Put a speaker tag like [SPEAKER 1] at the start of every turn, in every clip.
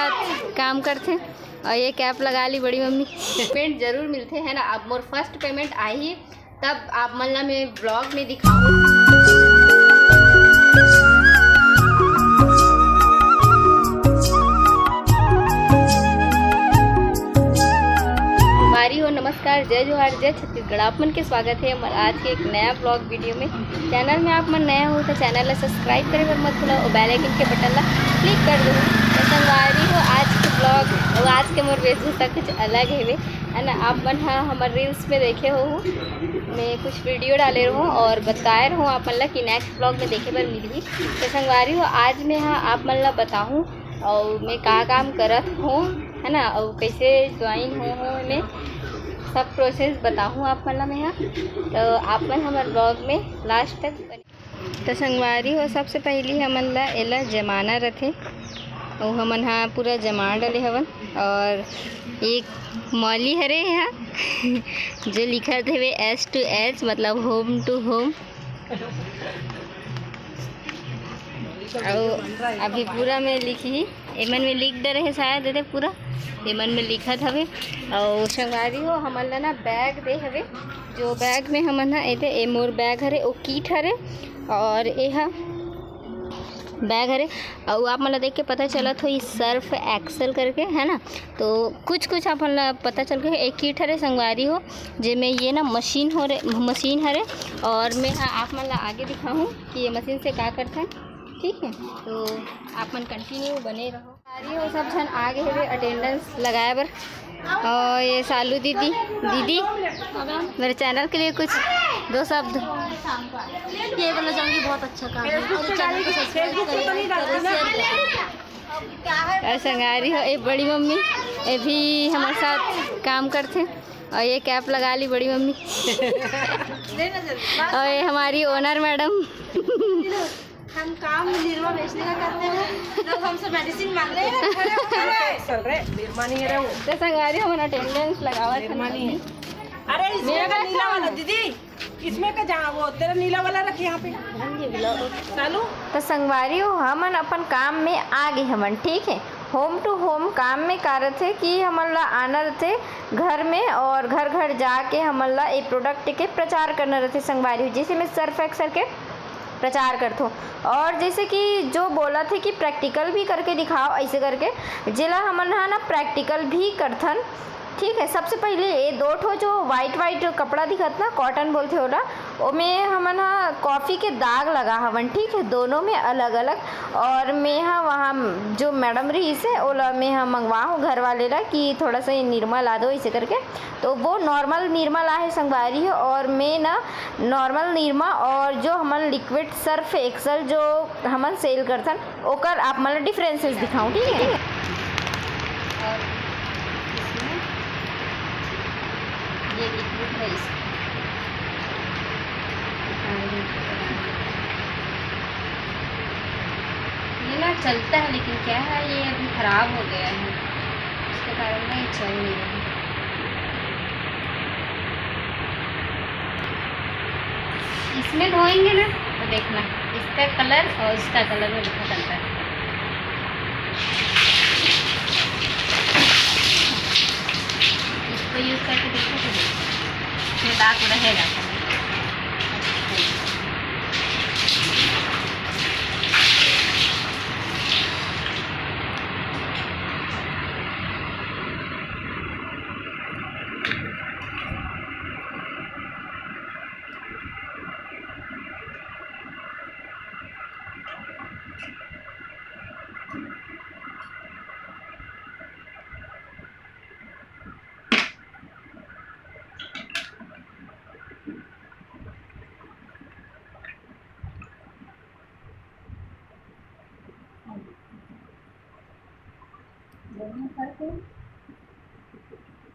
[SPEAKER 1] साथ काम करते और ये कैप लगा ली बड़ी मम्मी। पेमेंट जरूर मिलते हैं ना। अब मोर फर्स्ट पेमेंट आई तब आप मतलब मैं ब्लॉग में दिखाऊँ। हो नमस्कार, जय जोहार, जय छत्तीसगढ़। आप मन के स्वागत है आज के एक नया ब्लॉग वीडियो में। चैनल में आप मन नया हो तो चैनल ला सब्सक्राइब करे पर मत भूलो और बेल आइकन के बटन ला क्लिक कर दो। तो संगवारी हो आज के ब्लॉग और आज के मोर वेशभूषा कुछ अलग है ना। आप मन हाँ हमारे रील्स में देखे हो मैं कुछ वीडियो डाले रहूँ और बताए रहूँ आप मन ला कि नेक्स्ट ब्लॉग में देखे पर मिली। तो संगवारी हो आज मैं हाँ आप मन ला बताऊँ और मैं का काम करत हूँ है ना, और कैसे ज्वाइन हो मैं सब प्रोसेस बताऊँ आप मन ला मैं यहाँ। तो आप मन हमारे ब्लॉग में लास्ट तक तो संगवारी हो। सबसे पहले हमन ला एला जमाना रथे और हमन हाँ पूरा जमा डले हवन और एक मौली हरे यहाँ जो लिखा थे S to H मतलब होम टू होम। और अभी पूरा में लिखी एमन में लिख दे रहे शायद दे पूरा एमन में लिखत हवे। और संगवारी हो हमन ला ना बैग दे हवे जो बैग में हमन हा एते ए मोर बैग हरे ओ किट हरे और एहा बैग हरे। और आप मन ला देख के पता चलत हो सर्फ एक्सेल करके है ना। तो कुछ आप मन ला पता चल के एक किट हरे संगवारी हो जेमें ये ना मशीन हरे और मैं आप मन ला आगे दिखाऊँ कि ये मशीन से क्या करता है। ठीक है, तो आप मन कंटिन्यू बने रहो। सारी हो सब जन आगे है अटेंडेंस लगाए बर। और ये सालू दीदी मेरे चैनल के लिए कुछ दो शब्द
[SPEAKER 2] ये बोलना चाहूँगी, बहुत अच्छा काम है और चैनल को सब्सक्राइब करें।
[SPEAKER 1] संगारी हो ये बड़ी मम्मी ये भी हमारे साथ काम करते और ये कैप लगा ली बड़ी मम्मी और ये हमारी ओनर मैडम।
[SPEAKER 2] हम काम निर्मा बेचने का करते हैं, लोग हमसे मेडिसिन मांग रहे हैं। चल रहे निर्मा नहीं है वो
[SPEAKER 1] तो संगारी हम अटेंडेंस लगावा
[SPEAKER 2] नहीं। अरे इसमें का नीला वाला दीदी, इसमें का जहाँ वो तेरा नीला वाला रख यहाँ पे चालू।
[SPEAKER 1] तो संगवारी हो हमन अपन काम में आ गए हमन। ठीक है, होम टू होम काम में कारत है कि हमन ला आना रहते घर में और घर घर जाके हमन ला एक प्रोडक्ट के प्रचार करना रहते संगवारी हो। जैसे मैं सर्फ एक्सेल के प्रचार करता हूँ और जैसे कि जो बोला थे कि प्रैक्टिकल भी करके दिखाओ ऐसे करके जिला हमन हा ना प्रैक्टिकल भी करथन। ठीक है, सबसे पहले ये दो ठो जो वाइट कपड़ा दिखत ना कॉटन बोलते होला ओमें हमन हा कॉफ़ी के दाग लगा हवन। ठीक है, दोनों में अलग अलग। और मैं हाँ वहाँ जो मैडम रही से ओला मैं हाँ मंगवा हूँ घर वाले ला कि थोड़ा सा निरमा ला दो ऐसे करके। तो वो नॉर्मल निरमा ला है संगवारी है और मैं ना नॉर्मल निरमा और जो हमन लिक्विड सर्फ एक्सेल जो हमन सेल करथन ओकर आप मतलब डिफरेंसेस दिखाऊँ। ठीक है, ये लिक्विड है ये ना चलता है लेकिन क्या है ये अभी ख़राब हो गया है इसके कारण ना ये चल नहीं रहा है। इसमें धोएंगे ना तो देखना इसका कलर और इसका कलर में दिखा चलता है। इसको यूज़ करके देखो तो इसमें दाग रहेगा।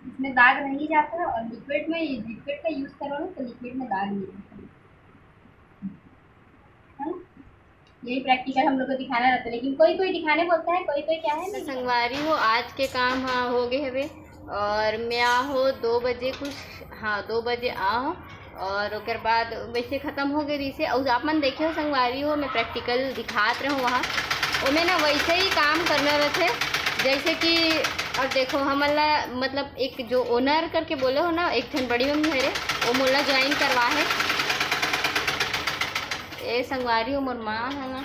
[SPEAKER 1] इसमें दाग नहीं जाता है और लिक्विड में लिक्विड का यूज़ करो ना तो लिक्विड में दाग नहीं जाता है। यही प्रैक्टिकल हम लोग को दिखाना रहता है लेकिन कोई कोई दिखाने बोलता है कोई क्या है। संगवारी हो आज के काम हाँ हो गए हवे और मैं हो 2 बजे कुछ हाँ 2 बजे आओ और उसके बाद वैसे ख़त्म हो गई रही से। और आप मन देखे हो संगवारी हो मैं प्रैक्टिकल दिखात रहूँ वहाँ और मैं ना वैसे ही काम करना रहते जैसे कि और देखो हमला मतलब एक जो ओनर करके बोले हो ना, एक ठन बड़ी मम्मी है रे, वो मोला ज्वाइन करवा है। ये संगवारी हो मोर माँ है ना,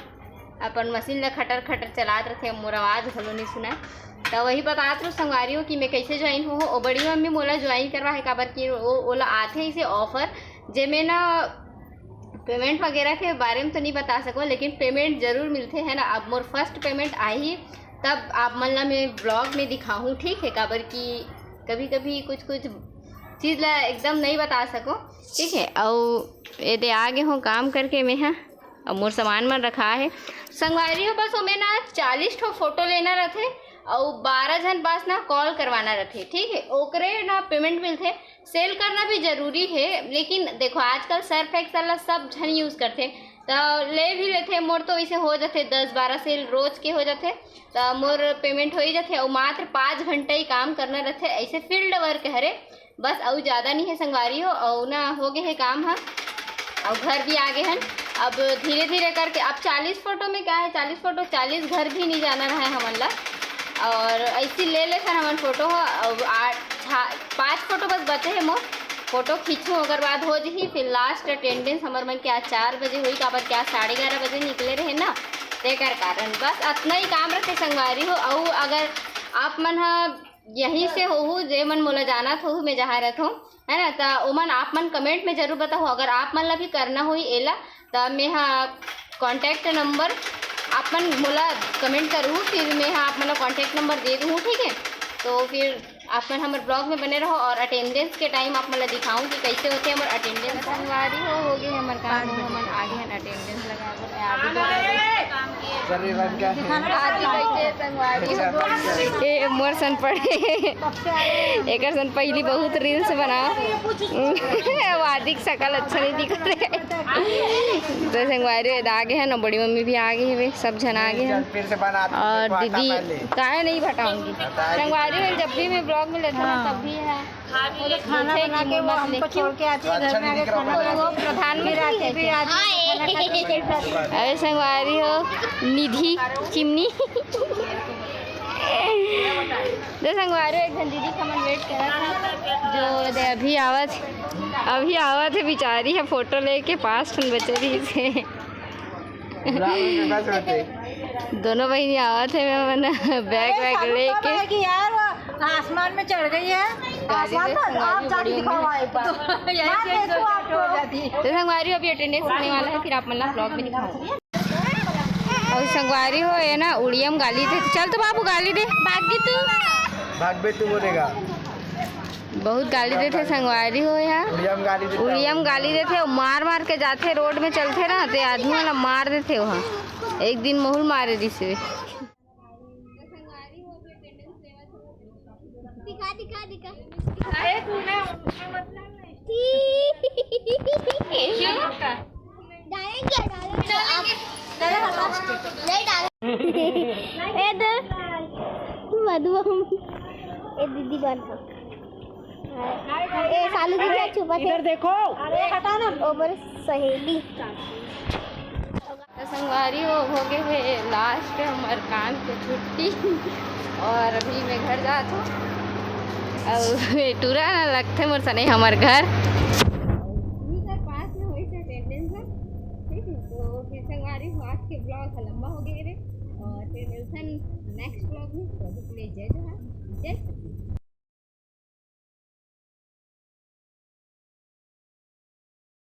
[SPEAKER 1] अपन मशीन ला खटर खटर चलात रथे, मोर आवाज़ घलो नहीं सुना। तो वही बतात रहो संगवारी हो कि मैं कैसे ज्वाइन हो। और बड़ी मम्मी मोला ज्वाइन करवा है काबर कि ओला आते इसे ऑफर जेमें ना पेमेंट वगैरह के बारे में तो नहीं बता सको, लेकिन पेमेंट ज़रूर मिलते हैं ना। अब मोर फर्स्ट पेमेंट आई तब आप मन ला मैं ब्लॉग में दिखाऊँ, ठीक है, काबर कि कभी कभी कुछ कुछ चीज़ ला एकदम नहीं बता सको, ठीक है। और ये दे आगे हूँ काम करके मैं, हाँ, और मोर सामान मन रखा है संगवारी हो। बस वो मैं ना 40 ठो फोटो लेना रहते और 12 जन पास ना कॉल करवाना रहते, ठीक है। ओकरे ना पेमेंट मिलते। सेल करना भी ज़रूरी है, लेकिन देखो आजकल सर्फ एक्सेल सब जन यूज़ करते तो ले भी लेते। मोर तो वैसे हो जाते 10-12 सेल रोज के हो जाते, तो मोर पेमेंट हो ही जाते। और मात्र 5 घंटा ही काम करना रहते, ऐसे फील्ड वर्क है रे, बस और ज़्यादा नहीं है संगवारी हो। और ना हो गए है काम, हाँ, और घर भी आगे हैं। अब धीरे धीरे करके अब 40 फोटो में क्या है, 40 फोटो 40 घर भी नहीं जाना रहा है हमन ला। और ऐसी ले ले सर हमन फोटो हो, और 5 फोटो बस बचे है मोर फोटो खींचूँ, अगर बाद हो जी। फिर लास्ट अटेंडेंस हमार मन क्या 4 बजे हुई, काबर क्या 11:30 बजे निकले रहे ना, तेकर कारण बस इतना ही काम रखे संगवारी हो। और अगर आप मन यहीं से हो जे मन मोला जाना हो, मैं जहाँ रहता हूँ है ना, तो ओमन आप मन कमेंट में जरूर बताओ। अगर आप मन ला भी करना हो एला तो मैं कॉन्टैक्ट नंबर आप मन मोला कमेंट करूँ, फिर मैं आप मन कॉन्टैक्ट नंबर दे दूँ, ठीक है। तो फिर आप मन हमारे ब्लॉग में बने रहो। और अटेंडेंस के टाइम आप मतलब दिखाऊँ कि कैसे होते हैं हमारे अटेंडेंस। संगवारी हो गए हमारे काम, हम आगे हैं अटेंडेंस लगा ए मोर सन पड़े एक सन पहली बहुत रील्स बनाओ वादिक शकल अच्छा नहीं दिख रहे। तो संगवारी आगे है ना, बड़ी मम्मी भी आगे है, वे सब जन आगे हैं। और दीदी काहे नहीं भटाऊंगी संगवारी में, जब भी मैं ब्लॉग में लेता हूँ तब भी है खाना बना के वो हमको छोड़ के आती है घर में आके खाना बना के प्रधानमंत्री भी आती है। अरे संगवारी हो निधि चिमनी तो संगवारी एक घंटे दीदी का मन वेट करा था, जो दे अभी आवत है बेचारी है, फोटो लेके 5 ठन बचे रही से दोनों बहनी आवत है, मैं बैग वैग लेके
[SPEAKER 2] यार आसमान में चढ़ गई है। आसमान पर आप जाके दिखाओ एक बार
[SPEAKER 1] तो संगवारी अभी अटेंडेंस होने वाला है, फिर आप मतलब ब्लॉग में दिखाऊंगी। और संगवारी हो ये ना उड़ियम गाली दे, चल तो बाबू गाली दे, भाग बे तू बोलेगा। बहुत गाली देते संगवारी हो यार, उड़ियम गाली देते, मार मार के जाते रोड में चलते ना, तो आदमी वाला मार देते वहाँ। एक दिन मोहुल मारे दिसे दीदी बन सालू दीदी छुपा इधर देखो, अरे हटा ना, ओबर सहेली। संगवारी हो गए है लास्ट हमारे काम की छुट्टी, और अभी मैं घर जात हूँ और टूरा ना लगते मोर सने हमारे घर पास में हो अटेंडेंस है, ठीक है। तो फिर संगवारी हो आज के ब्लॉग लंबा हो गए रे, और फिर मिलते हैं नेक्स्ट ब्लॉग में। तो जय जय